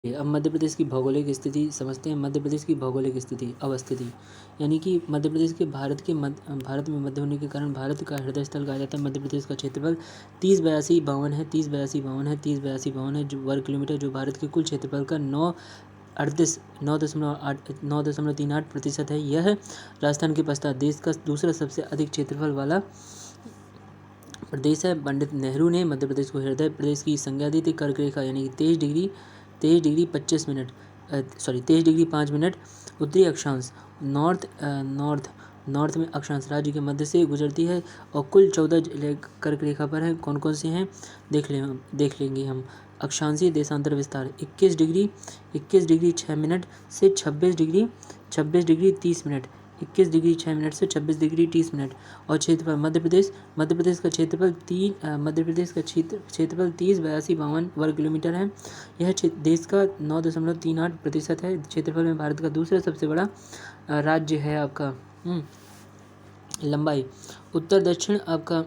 अब मध्य प्रदेश की भौगोलिक स्थिति समझते हैं। मध्य प्रदेश की भौगोलिक स्थिति अवस्थिति यानी कि मध्य प्रदेश के भारत में मध्य होने के कारण भारत का हृदय स्थल कहा जाता है। मध्य प्रदेश का क्षेत्रफल 308252 है 308252 है 308252 है जो वर्ग किलोमीटर, जो भारत के कुल क्षेत्रफल का 9.38% है। यह राजस्थान के पश्चात देश का दूसरा सबसे अधिक क्षेत्रफल वाला प्रदेश है। पंडित नेहरू ने मध्य प्रदेश को हृदय प्रदेश की संज्ञा दी थी। कर्क रेखा यानी कि 23 डिग्री 5 मिनट उत्तरी अक्षांश नॉर्थ में अक्षांश राज्य के मध्य से गुजरती है और कुल 14 जिले कर्क रेखा पर हैं। कौन कौन से हैं देख लेंगे हम। अक्षांशीय देशांतर विस्तार 21 डिग्री 6 मिनट से 26 डिग्री 30 मिनट 21 डिग्री 6 मिनट से 26 डिग्री 30 मिनट। और क्षेत्रफल मध्य प्रदेश का क्षेत्रफल 308252 वर्ग किलोमीटर है। यह देश का 9.38% है। क्षेत्रफल में भारत का दूसरा सबसे बड़ा राज्य है आपका। लंबाई उत्तर दक्षिण आपका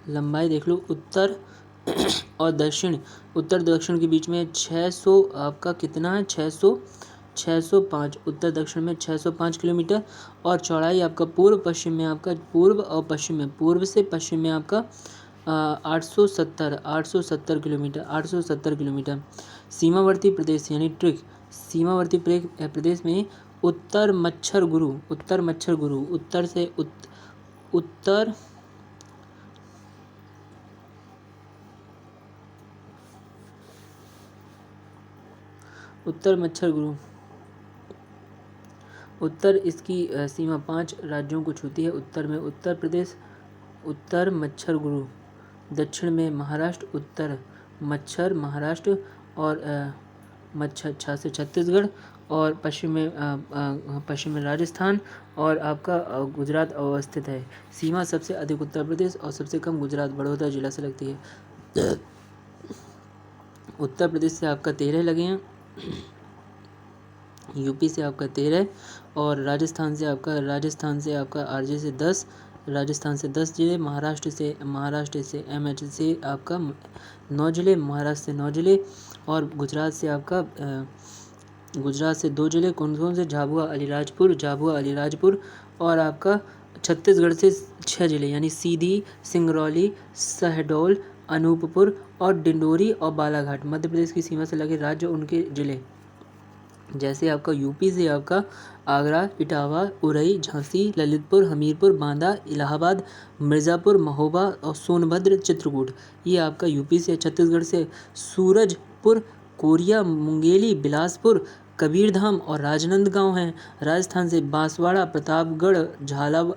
लंबाई देख लो। उत्तर और दक्षिण के बीच में 600 आपका कितना है 605 उत्तर दक्षिण में 605 किलोमीटर। और चौड़ाई आपका पूर्व से पश्चिम में आपका 870 किलोमीटर। सीमावर्ती प्रदेश यानी ट्रिक सीमावर्ती प्रदेश में उत्तर मच्छर गुरु उत्तर इसकी सीमा 5 राज्यों को छूती है। उत्तर में उत्तर प्रदेश उत्तर मच्छर गुरु, दक्षिण में महाराष्ट्र उत्तर मच्छर महाराष्ट्र और मच्छर से छत्तीसगढ़, और पश्चिम में राजस्थान और आपका गुजरात अवस्थित है। सीमा सबसे अधिक उत्तर प्रदेश और सबसे कम गुजरात बड़ौदा जिला से लगती है। उत्तर प्रदेश से आपका 13 लगे हैं, यूपी से आपका 13 और राजस्थान से आपका आरजे से 10, राजस्थान से 10 जिले, महाराष्ट्र से एमएच से आपका 9 जिले, महाराष्ट्र से 9 जिले और गुजरात से 2 जिले। कौन कौन से? झाबुआ अलीराजपुर और आपका छत्तीसगढ़ से 6 जिले यानी सीधी, सिंगरौली, शहडोल, अनूपपुर और डिंडोरी और बालाघाट। मध्य प्रदेश की सीमा से लगे राज्य उनके जिले जैसे आपका यूपी से आपका आगरा, इटावा, उरई, झांसी, ललितपुर, हमीरपुर, बांदा, इलाहाबाद, मिर्ज़ापुर, महोबा और सोनभद्र, चित्रकूट। ये आपका यूपी से। छत्तीसगढ़ से सूरजपुर, कोरिया, मुंगेली, बिलासपुर, कबीरधाम और राजनांदगांव हैं। राजस्थान से बांसवाड़ा, प्रतापगढ़,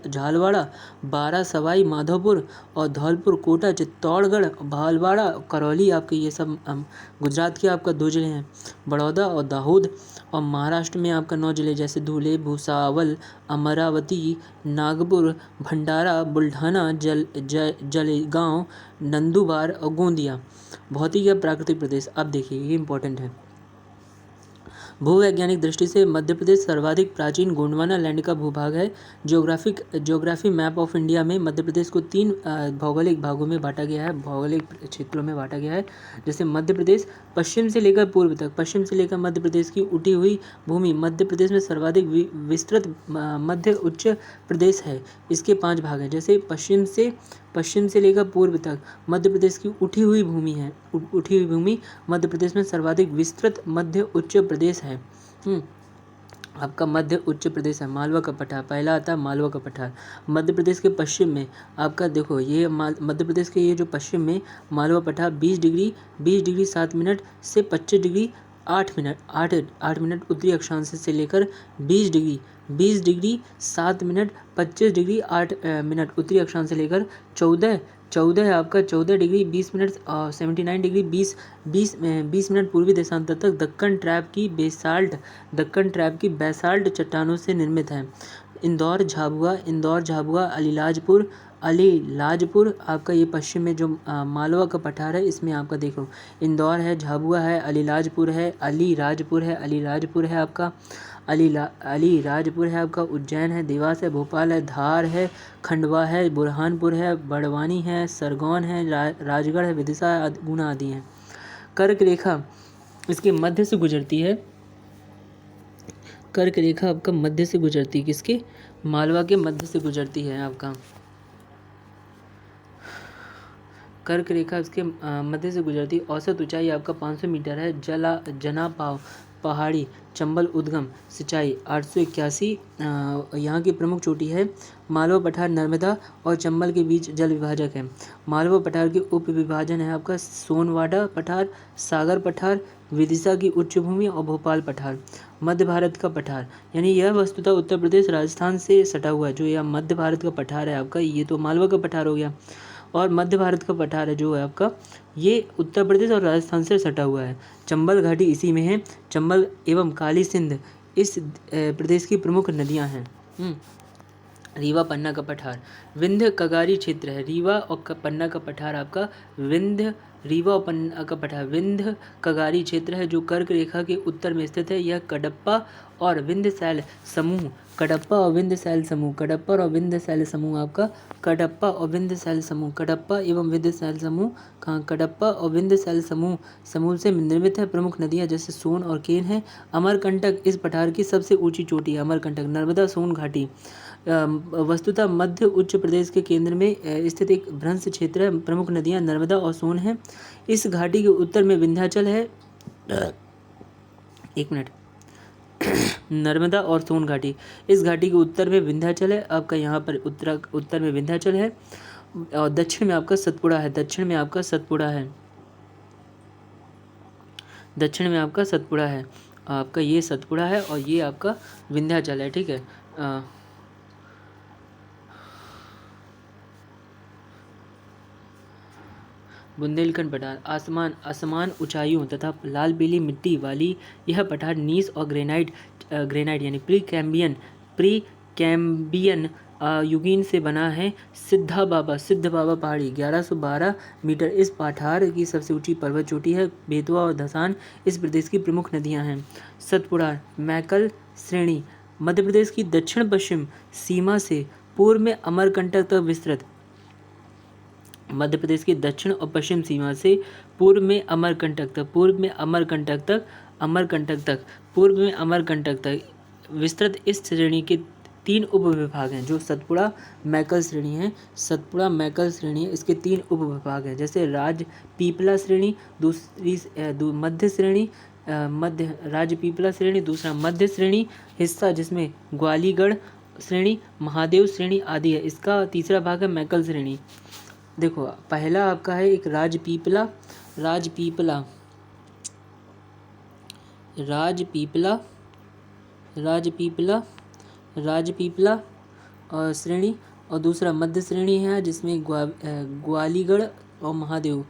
झालवाड़ा, बारा, सवाई माधोपुर और धौलपुर, कोटा, चित्तौड़गढ़, भालवाड़ा, करौली आपके ये सब गुजरात के आपका 2 जिले हैं, बड़ौदा और दाहोद। और महाराष्ट्र में आपका 9 जिले जैसे धुले, भुसावल, अमरावती, नागपुर, भंडारा, बुल्ढाना, जलगांव, नंदुरबार और गोंदिया। भौतिक या प्राकृतिक प्रदेश अब देखिए ये इंपॉर्टेंट है। भूवैज्ञानिक दृष्टि से मध्य प्रदेश सर्वाधिक प्राचीन गोंडवाना लैंड का भूभाग है। ज्योग्राफी मैप ऑफ इंडिया में मध्य प्रदेश को 3 भौगोलिक भागों में बांटा गया है, भौगोलिक क्षेत्रों में बांटा गया है। जैसे मध्य प्रदेश पश्चिम से लेकर पूर्व तक, पश्चिम से लेकर मध्य प्रदेश की उठी हुई भूमि मध्य प्रदेश में सर्वाधिक विस्तृत मध्य उच्च प्रदेश है। इसके 5 भाग हैं। जैसे पश्चिम से लेकर पूर्व तक मध्य प्रदेश की उठी हुई भूमि मध्य प्रदेश में सर्वाधिक विस्तृत मध्य उच्च प्रदेश है। आपका मध्य उच्च प्रदेश है। मालवा का पठार पहला आता है, मालवा का पठार मध्य प्रदेश के पश्चिम में आपका देखो ये मध्य प्रदेश के ये जो पश्चिम में मालवा पठार 20 डिग्री 7 मिनट से 25 डिग्री 8 मिनट उत्तरी अक्षांश से लेकर 20 डिग्री 7 मिनट 25 डिग्री 8 मिनट उत्तरी अक्षांश से लेकर 14 डिग्री 20 मिनट 79 डिग्री 20 मिनट पूर्वी देशांतर तक दक्कन ट्रैप की बेसाल्ट चट्टानों से निर्मित है। इंदौर झाबुआ अलीलाजपुर आपका ये पश्चिम में जो मालवा का पठार है इसमें आपका देखो इंदौर है, झाबुआ है, अलीराजपुर है आपका अलीराजपुर है आपका, उज्जैन है, देवास है, भोपाल है, धार है, खंडवा है, बुरहानपुर है, बड़वानी है, सरगौन है, राजगढ़ है, विदिशा, गुना आदि हैं। कर्क रेखा इसके मध्य से गुजरती है। कर्क रेखा आपका मध्य से गुजरती है, किसके? मालवा के मध्य से गुजरती है आपका। कर्क रेखा इसके मध्य से गुजरती है। औसत ऊंचाई आपका 500 मीटर है। जना पहाड़ी चंबल उद्गम सिंचाई 881 यहाँ की प्रमुख चोटी है। मालवा पठार नर्मदा और चंबल के बीच जल विभाजक है। मालवा पठार के उप विभाजन है आपका सोनवाडा पठार, सागर पठार, विदिशा की उच्च भूमि और भोपाल पठार। मध्य भारत का पठार, यानी यह वस्तुतः उत्तर प्रदेश राजस्थान से सटा हुआ है। जो यह मध्य भारत का पठार है आपका, ये तो मालवा का पठार हो गया, और मध्य भारत का पठार है जो है आपका, ये उत्तर प्रदेश और राजस्थान से सटा हुआ है। चंबल घाटी इसी में है। चंबल एवं काली सिंध इस प्रदेश की प्रमुख नदियां हैं। रीवा पन्ना का पठार विंध्य कगारी क्षेत्र है। रीवा और पन्ना का पठार आपका रीवा और पन्ना का पठार विंध्य कगारी क्षेत्र है जो कर्क रेखा के उत्तर में स्थित है। यह कडप्पा और विंध्य शैल समूह कडप्पा और विंध्य शैल समूह आपका कडप्पा और विंध्य शैल समूह कडप्पा एवं विंध्य शैल समूह कडप्पा और विंध्य शैल समूह से निर्मित है। प्रमुख नदियां जैसे सोन और केन है। अमरकंटक इस पठार की सबसे ऊंची चोटी है। अमरकंटक नर्मदा सोन घाटी वस्तुतः मध्य उच्च प्रदेश के केंद्र में स्थित एक भ्रंश क्षेत्र है। प्रमुख नदियां नर्मदा और सोन है। इस घाटी के उत्तर में विंध्याचल है। एक मिनट नर्मदा और सोन घाटी, इस घाटी के उत्तर में विंध्याचल है आपका। यहाँ पर उत्तर में विंध्याचल है और दक्षिण में आपका सतपुड़ा है। दक्षिण में आपका सतपुड़ा है आपका, ये सतपुड़ा है और ये आपका विंध्याचल है। ठीक है। बुंदेलखंड पठार असमान ऊंचाइयों तथा लाल पीली मिट्टी वाली यह पठार नीस और ग्रेनाइट यानी प्री कैम्बियन युगीन से बना है। सिद्ध बाबा पहाड़ी 1112 मीटर इस पठार की सबसे ऊंची पर्वत चोटी है। बेतवा और धसान इस प्रदेश की प्रमुख नदियां हैं। सतपुड़ा मैकल श्रेणी मध्य प्रदेश की दक्षिण पश्चिम सीमा से पूर्व में अमरकंटक तक विस्तृत। मध्य प्रदेश की दक्षिण और पश्चिम सीमा से पूर्व में अमरकंटक तक विस्तृत इस श्रेणी के 3 उप विभाग हैं जो सतपुड़ा मैकल श्रेणी है। इसके 3 उप विभाग हैं जैसे राजपीपला श्रेणी, मध्य श्रेणी, राजपीपला श्रेणी, दूसरा मध्य श्रेणी हिस्सा जिसमें ग्वालीगढ़ श्रेणी, महादेव श्रेणी आदि है। इसका तीसरा भाग है मैकल श्रेणी। देखो पहला आपका है एक राजपीपला श्रेणी, और दूसरा मध्य श्रेणी है जिसमें ग्वालीगढ़ और महादेव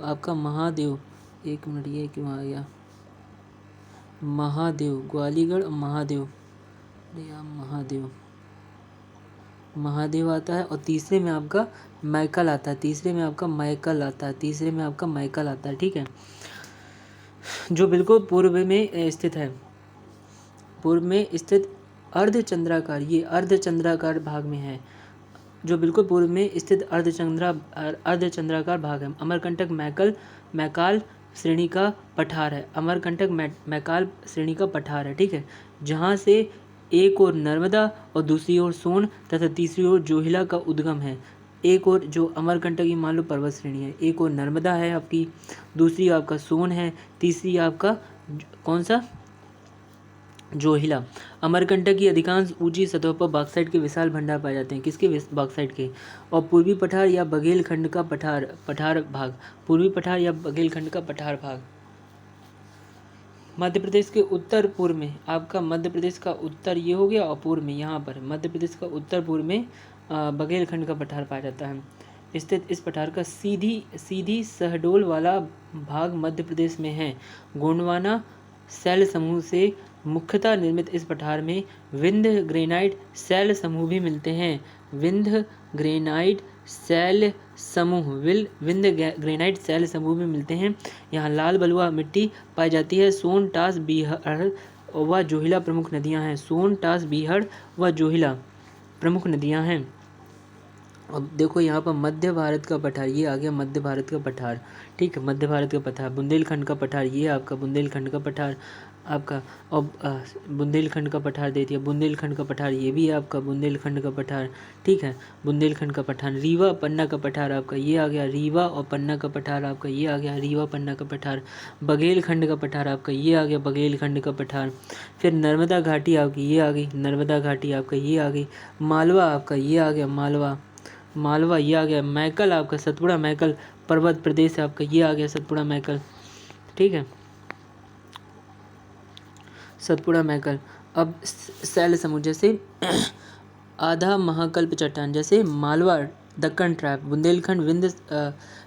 आपका महादेव। एक मिनट, ये क्यों आ गया महादेव, ग्वालीगढ़ और महादेव आता है। और तीसरे में आपका मैकल आता है। ठीक है, जो बिल्कुल पूर्व में स्थित है। पूर्व में स्थित अर्धचंद्राकार भाग में है। जो बिल्कुल पूर्व में स्थित अर्धचंद्राकार भाग है। अमरकंटक मैकाल श्रेणी का पठार है। ठीक है, जहाँ से एक ओर नर्मदा और दूसरी ओर सोन तथा तीसरी ओर जोहिला का उद्गम है। एक ओर जो अमरकंटक की मान लो पर्वत श्रेणी है, एक ओर नर्मदा है आपकी, दूसरी आपका सोन है, तीसरी आपका कौन सा जोहिला। अमरकंटक की अधिकांश ऊंची सतहों पर बॉक्साइट के विशाल भंडार पाए जाते हैं। किसके? बॉक्साइट के। और पूर्वी पठार या बघेलखंड का पठार भाग मध्य प्रदेश के उत्तर पूर्व में आपका, मध्य प्रदेश का उत्तर ये हो गया और पूर्व में यहाँ पर मध्य प्रदेश का उत्तर पूर्व में बघेलखंड का पठार पाया जाता है स्थित। इस पठार का सीधी शहडोल वाला भाग मध्य प्रदेश में है। गोंडवाना शैल समूह से मुख्यतः निर्मित इस पठार में विंध्य ग्रेनाइट शैल समूह भी मिलते हैं। विंध्य ग्रेनाइट शैल समूह भी मिलते हैं। यहाँ लाल बलुआ मिट्टी पाई जाती है। सोन, टास, बीहड़ व जोहिला प्रमुख नदियाँ हैं। अब देखो यहाँ पर मध्य भारत का पठार, ये आ गया मध्य भारत का पठार। ठीक है, मध्य भारत का पठार। बुंदेलखंड का पठार, ये आपका बुंदेलखंड का पठार आपका। और बुंदेलखंड का पठार दे दिया, बुंदेलखंड का पठार, ये भी है आपका बुंदेलखंड का पठार। ठीक है, बुंदेलखंड का पठार। रीवा पन्ना का पठार आपका, ये आ गया रीवा और पन्ना का पठार आपका, ये आ गया रीवा पन्ना का पठार। बघेलखंड का पठार आपका, ये आ गया बघेलखंड का पठार। फिर नर्मदा घाटी आपकी, ये आ गई नर्मदा घाटी आपका, ये आ गई। मालवा आपका, ये आ गया मालवा, मालवा ये आ गया। मैकल आपका, सतपुड़ा मैकल पर्वत प्रदेश है आपका, ये आ गया सतपुड़ा मैकल। ठीक है, सतपुड़ा मैकल। अब शैल समूह जैसे आधा महाकल्प चट्टान, जैसे मालवा दक्कन ट्रैप, बुंदेलखंड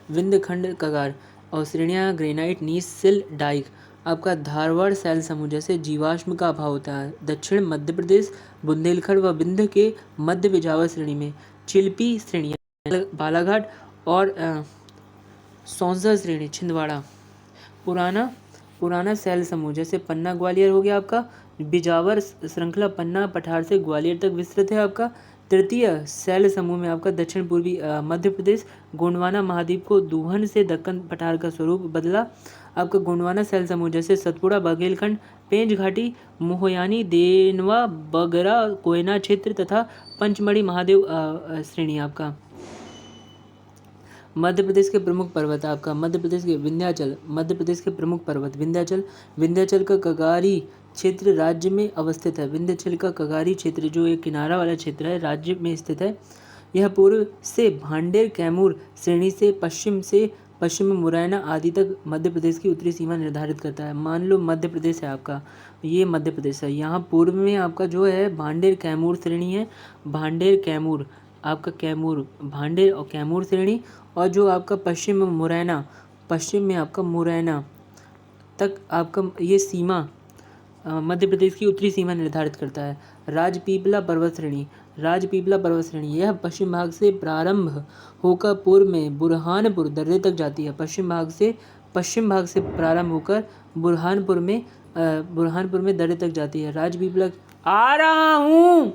विंध्यखंड कगार, और श्रेणियाँ ग्रेनाइट नीस सिल डाइक। आपका धारवाड़ शैल समूह जैसे जीवाश्म का अभाव होता है दक्षिण मध्य प्रदेश, बुंदेलखंड व विंध्य के मध्य बिजावर श्रेणी में। चिल्पी श्रेणियाँ बालाघाट और सौंसर श्रेणी छिंदवाड़ा। पुराना शैल समूह जैसे पन्ना ग्वालियर हो गया आपका, बिजावर श्रृंखला पन्ना पठार से ग्वालियर तक विस्तृत है आपका। तृतीय शैल समूह में आपका दक्षिण पूर्वी मध्य प्रदेश, गोंडवाना महाद्वीप को दूहन से दक्कन पठार का स्वरूप बदला। आपका गोंडवाना शैल समूह जैसे सतपुड़ा बघेलखंड, पेंच घाटी, मोहयानी, देनवा, बगरा, कोयना क्षेत्र तथा पंचमढ़ी महादेव श्रेणी आपका। मध्य प्रदेश के प्रमुख पर्वत आपका, मध्य प्रदेश के विंध्याचल, मध्य प्रदेश के प्रमुख पर्वत विंध्याचल। विंध्याचल का कगारी क्षेत्र राज्य में अवस्थित है। विंध्याचल का कगारी क्षेत्र जो एक किनारा वाला क्षेत्र है, राज्य में स्थित है। यह पूर्व से भांडेर कैमूर श्रेणी से पश्चिम में मुरैना आदि तक मध्य प्रदेश की उत्तरी सीमा निर्धारित करता है। मान लो मध्य प्रदेश है आपका, ये मध्य प्रदेश है। यहाँ पूर्व में आपका जो है भांडेर कैमूर श्रेणी है, भांडेर कैमूर आपका, कैमूर भांडेर और कैमूर श्रेणी। और जो आपका पश्चिम में आपका मुरैना तक आपका ये सीमा मध्य प्रदेश की उत्तरी सीमा निर्धारित करता है। राजपीपला पर्वत श्रेणी यह पश्चिम भाग से प्रारंभ होकर पूर्व में बुरहानपुर दर्रे तक जाती है। पश्चिम भाग से प्रारंभ होकर बुरहानपुर में दर्रे तक जाती है। राजपीपला आ रहा हूँ।